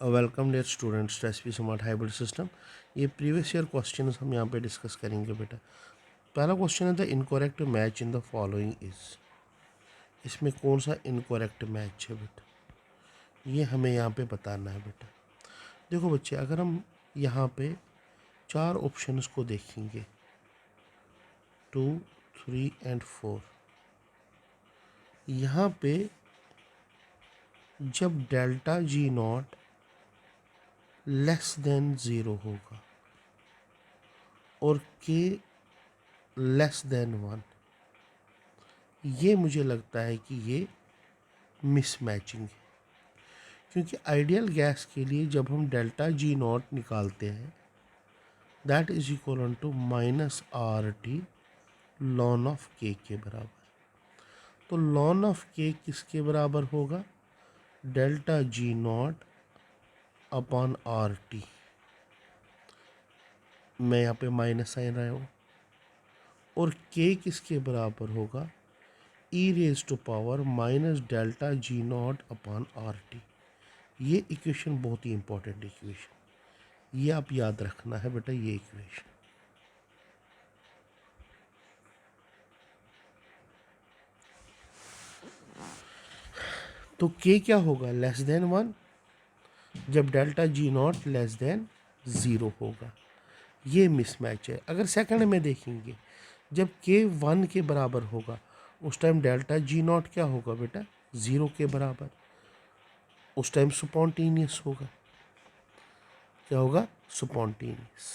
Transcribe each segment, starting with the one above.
Welcome dear students to SP smart hybrid system. ये previous year question हम यहाँ पे डिस्कस करेंगे बेटा। पहला क्वेश्चन है the incorrect match in the following is. इसमें कौन सा इनकरेक्ट मैच है बेटा, ये हमें यहाँ पे बताना है बेटा। देखो बच्चे, अगर हम यहाँ पे चार ऑप्शंस को देखेंगे 2, 3 एंड 4, यहाँ पे जब delta G naught less than zero होगा और के लेस देन 1, ये मुझे लगता है कि ये मिसमैचिंग है। क्योंकि आइडियल गैस के लिए जब हम डेल्टा जी नॉट निकालते हैं that is equal to minus R T ln of के बराबर। तो लॉन ऑफ के किसके बराबर होगा? Delta G naught upon R T. मैं यहाँ पे माइनस साइन रहा हूँ। और के किसके बराबर होगा? E raise to power minus delta G naught upon R T. ये इक्वेशन बहुत ही इंपॉर्टेंट इक्वेशन, ये आप याद रखना है बेटा। ये इक्वेशन तो के क्या होगा? लेस देन 1 जब delta G naught less than 0 होगा। ये मिसमैच है। अगर सेकंड में देखेंगे जब के 1 के बराबर होगा उस टाइम डेल्टा जी नॉट क्या होगा बेटा? 0 के बराबर। उस टाइम स्पॉन्टेनियस होगा। क्या होगा? स्पॉन्टेनियस।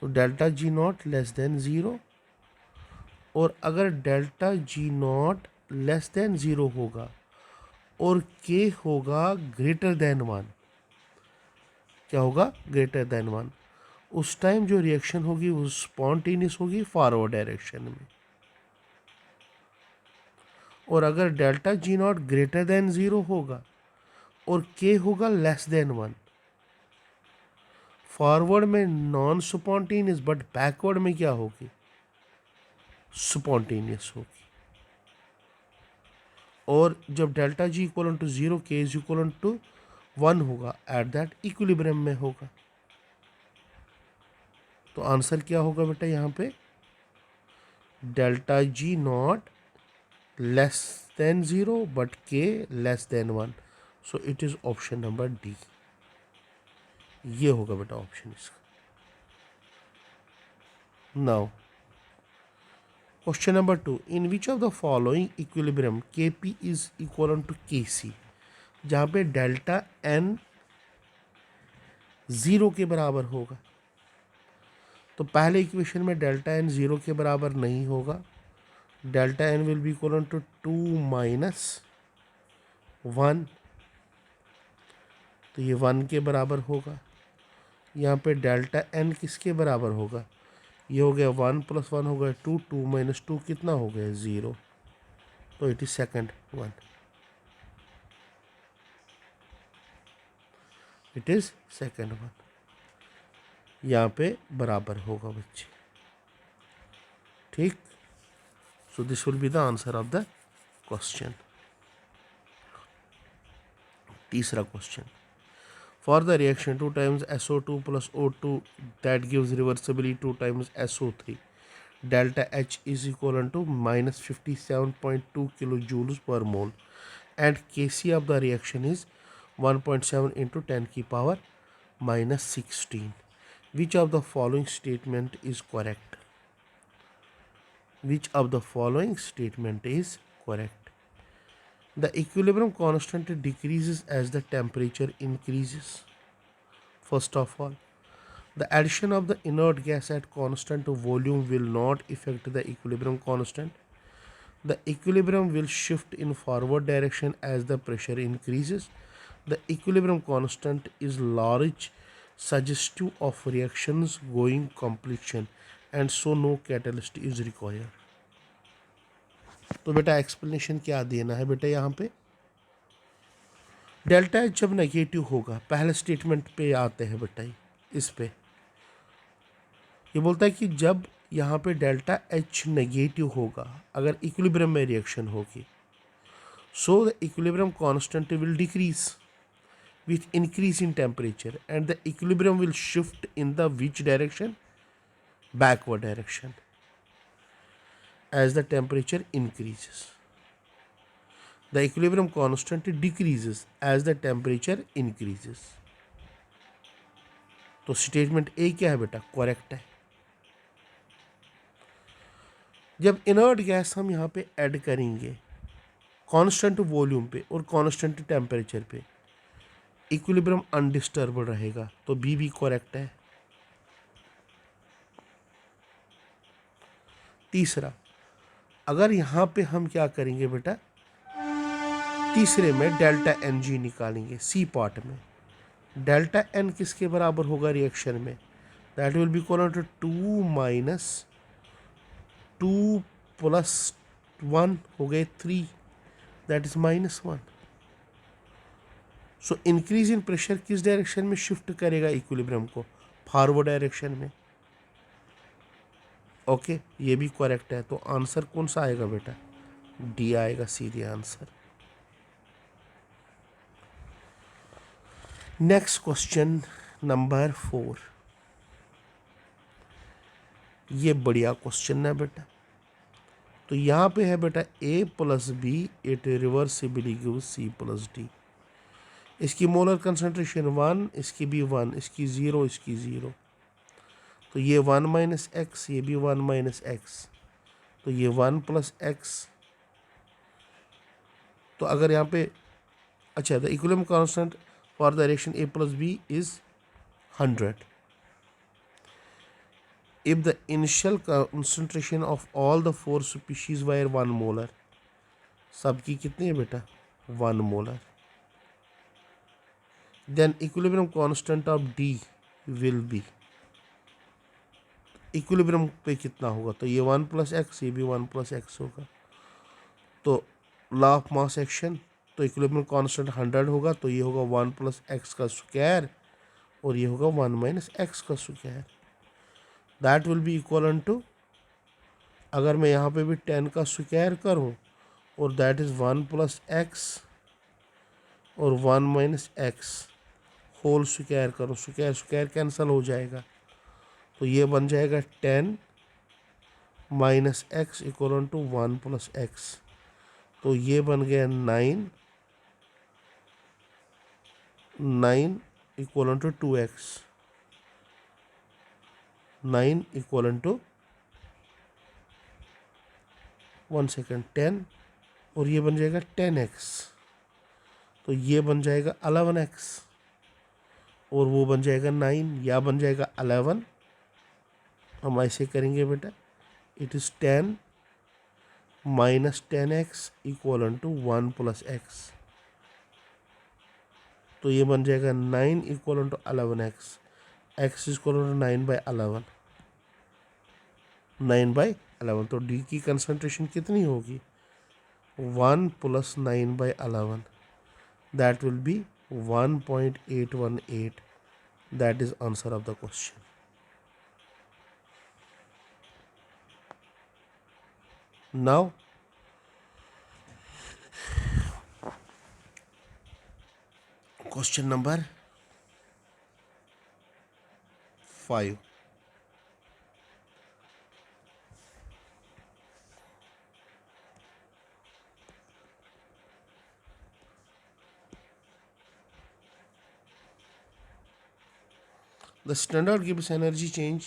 तो delta G naught less than 0, और अगर delta G naught less than 0 होगा और के होगा ग्रेटर देन 1, क्या होगा? Greater than 1। उस टाइम जो रिएक्शन होगी वो स्पॉन्टेनियस होगी फॉरवर्ड डायरेक्शन में। और अगर delta G not greater than 0 होगा और के होगा लेस देन 1, फॉरवर्ड में नॉन स्पॉन्टेनियस बट बैकवर्ड में क्या होगी? स्पॉन्टेनियस होगी। और जब डेल्टा जी इक्वल टू 0, के इज इक्वल टू 1 होगा, एट दैट इक्विलिब्रियम में होगा। तो आंसर क्या होगा बेटा यहाँ पे? Delta G naught less than 0 but K less than 1। So it is option number D. ये होगा बेटा ऑप्शन इसका। Now question number 2, in which of the following equilibrium K P is equal to K C, जहाँ पे delta N 0 के बराबर होगा। तो पहले इक्वेशन में डेल्टा एन 0 के बराबर नहीं होगा। Delta N will be equal to 2 minus 1, तो ये 1 के बराबर होगा। यहाँ पे डेल्टा एन किसके बराबर होगा? ये हो गया 1 प्लस 1 हो गया 2, 2 माइनस 2 कितना हो गया? 0। तो it is second one, it is second one. यहाँ पे बराबर होगा बच्चे, ठीक। So this will be the answer of the question. तीसरा question, for the reaction 2 times SO2 plus O2 that gives reversibly 2 times SO3, delta H is equal to minus 57.2 kilojoules per mole and Kc of the reaction is 1.7 into 10 की power minus 16. Which of the following statement is correct? Which of the following statement is correct? The equilibrium constant decreases as the temperature increases. First of all, the addition of the inert gas at constant volume will not affect the equilibrium constant. The equilibrium will shift in forward direction as the pressure increases. The equilibrium constant is large, suggestive of reactions going completion, and so no catalyst is required. तो बेटा explanation क्या देना है बेटा? यहाँ पे delta H जब negative होगा, पहले स्टेटमेंट पे आते हैं बेटा। इस पे ये बोलता है कि जब यहाँ पे डेल्टा एच नेगेटिव होगा, अगर इक्विलिब्रियम में रिएक्शन होगी, So the equilibrium constant will decrease with increase in temperature, and the equilibrium will shift in the which direction? Backward direction as the temperature increases. The equilibrium constant decreases as the temperature increases. तो statement A क्या है बेटा? Correct है. जब inert gas हम यहाँ पे add करेंगे कांस्टेंट वॉल्यूम पे और कांस्टेंट टेम्परेचर पे, इक्विलिब्रियम अनडिस्टर्ब रहेगा, तो बी भी करेक्ट है. तीसरा, अगर यहाँ पे हम क्या करेंगे बेटा, तीसरे में डेल्टा एन जी निकालेंगे सी पार्ट में. डेल्टा एन किसके बराबर होगा रिएक्शन में? That will be equal to 2 minus 2 plus 1 हो गए 3, that is -1. So increase in pressure किस डायरेक्शन में शिफ्ट करेगा इक्विलिब्रियम को? फॉरवर्ड डायरेक्शन में. ओके, ये भी करेक्ट है. तो आंसर कौन सा आएगा बेटा? डी आएगा सीधे आंसर. Next question number 4. ये बढ़िया क्वेश्चन है बेटा. तो यहाँ पे है बेटा a plus B it reversibly gives C plus D. इसकी मोलर कंसंट्रेशन 1, इसकी भी 1, इसकी 0, इसकी 0. तो ये 1 माइनस एक्स, ये भी 1 माइनस एक्स, तो ये 1 प्लस एक्स. तो अगर यहाँ पे अच्छा, the equilibrium constant for the reaction A plus B is 100. If the initial concentration of all the 4 species were 1 molar, सबकी कितनी है बेटा? 1 molar. Then equilibrium constant of D will be, equilibrium पे कितना होगा? तो ये 1 प्लस एक्स, ये भी 1 प्लस एक्स होगा. तो लॉ ऑफ मास एक्शन, तो इक्विलिब्रियम कांस्टेंट 100 होगा, तो ये होगा 1 प्लस एक्स का स्क्वायर और ये होगा 1 माइनस एक्स का square. That will be equal to, अगर मैं यहाँ पे भी 10 का स्क्वायर करूँ और दैट इज़ 1 प्लस एक्स और 1 माइनस एक्स होल स्क्वायर करूँ, स्क्वायर स्क्वायर कैंसिल हो जाएगा, तो ये बन जाएगा 10 minus X equal to 1 plus x. तो ये बन गया 9 equal to 2x, 9 equal to 1 second 10, और ये बन जाएगा 10x, तो ये बन जाएगा 11x और वो बन जाएगा 9, या बन जाएगा 11. हम ऐसे करेंगे बेटा, it is 10 minus 10x equal to 1 plus x. तो ये बन जाएगा 9 equal to 11x, x equal to 9/11, 9/11. तो डी की कंसंट्रेशन कितनी होगी? 1 plus 9/11, that will be 1.818. That is answer of the question. Now question number 5. The standard Gibbs energy change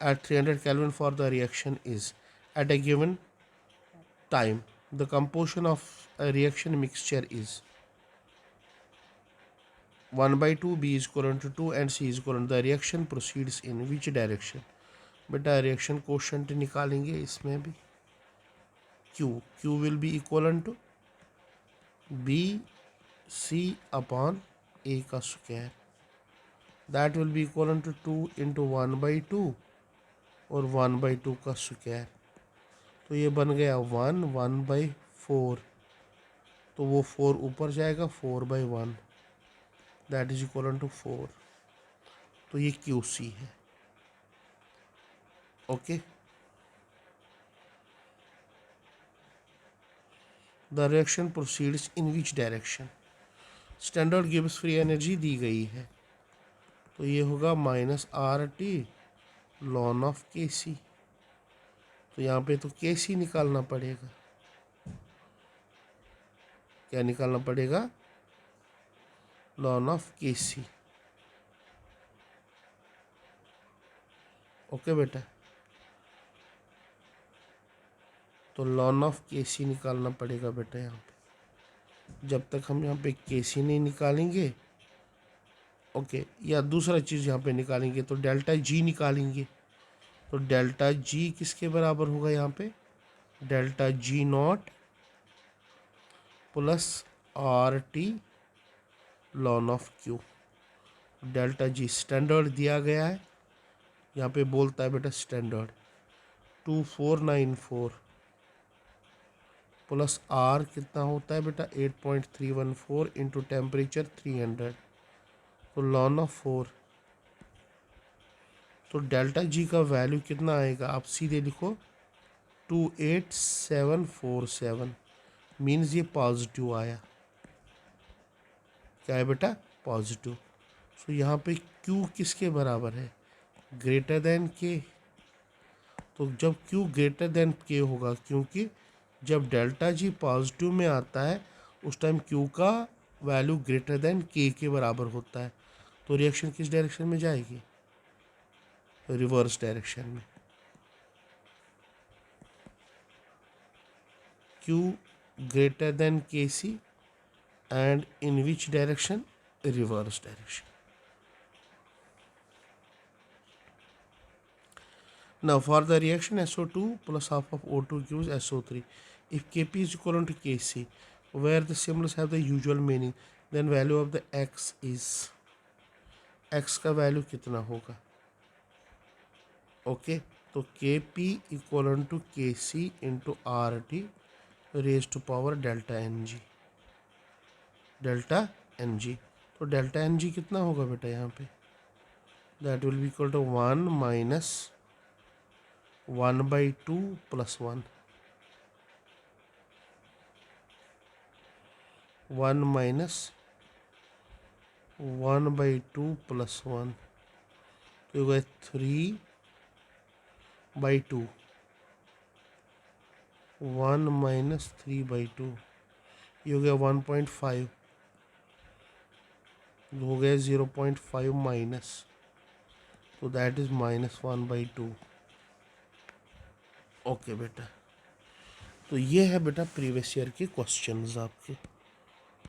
at 300 Kelvin for the reaction is, at a given time, the composition of a reaction mixture is 1/2, B is equal to 2 and C is equal to, the reaction proceeds in which direction? बेटा reaction quotient निकालेंगे इसमें भी. Q will be equal to BC upon A का square. That will be equal to 2 into 1/2 और 1/2 का square. तो ये बन गया 1/4, तो वो 4 ऊपर जाएगा, 4/1, दैट इज इक्वल टू 4. तो ये QC है. Okay, the reaction proceeds in which direction. Standard Gibbs free energy दी गई है, तो ये होगा minus R T ln of K C. तो यहाँ पे तो के सी निकालना पड़ेगा। क्या निकालना पड़ेगा? Lawn of K C. Okay बेटा, तो लॉन ऑफ के सी निकालना पड़ेगा बेटा यहाँ पे। जब तक हम यहाँ पे के सी नहीं निकालेंगे, ओके, या दूसरा चीज़ यहाँ पे निकालेंगे तो डेल्टा जी निकालेंगे। तो डेल्टा जी किसके बराबर होगा यहाँ पे? Delta G not plus are T ln of Q. Delta G standard दिया गया है, यहाँ पे बोलता है बेटा स्टैंडर्ड 2494 प्लस आर कितना होता है बेटा 8.314 इंटू टेम्परेचर 300, तो लॉन ऑफ 4। तो डेल्टा जी का वैल्यू कितना आएगा? आप सीधे लिखो 28747, मीन्स ये पॉजिटिव आया। क्या है बेटा? पॉजिटिव। सो यहाँ पे Q किसके बराबर है? ग्रेटर देन के। तो जब Q ग्रेटर देन के होगा, क्योंकि जब डेल्टा जी पॉजिटिव में आता है उस टाइम Q का वैल्यू ग्रेटर देन के बराबर होता है। तो रिएक्शन किस डायरेक्शन में जाएगी? रिवर्स डायरेक्शन में। Q greater than Kc and in which direction? Reverse direction. Now for the reaction SO2 plus half of O2 gives SO3. If Kp is equivalent to Kc, where the symbols have the usual meaning, then value of the X is, X का value कितना होगा? Okay, तो Kp equivalent to Kc into R T raise to power delta N G. Delta N G, तो delta N G कितना होगा बेटा यहाँ पे? That will be equal to 1 minus 1/2 plus 1, 1 minus 1/2 plus 1, तो होगा 3/2, 1 माइनस 3/2, ये हो गया 1.5, हो गया 0.5 माइनस, तो दैट इज माइनस 1/2। ओके बेटा, तो ये है बेटा प्रीवियस ईयर के क्वेश्चंस आपके।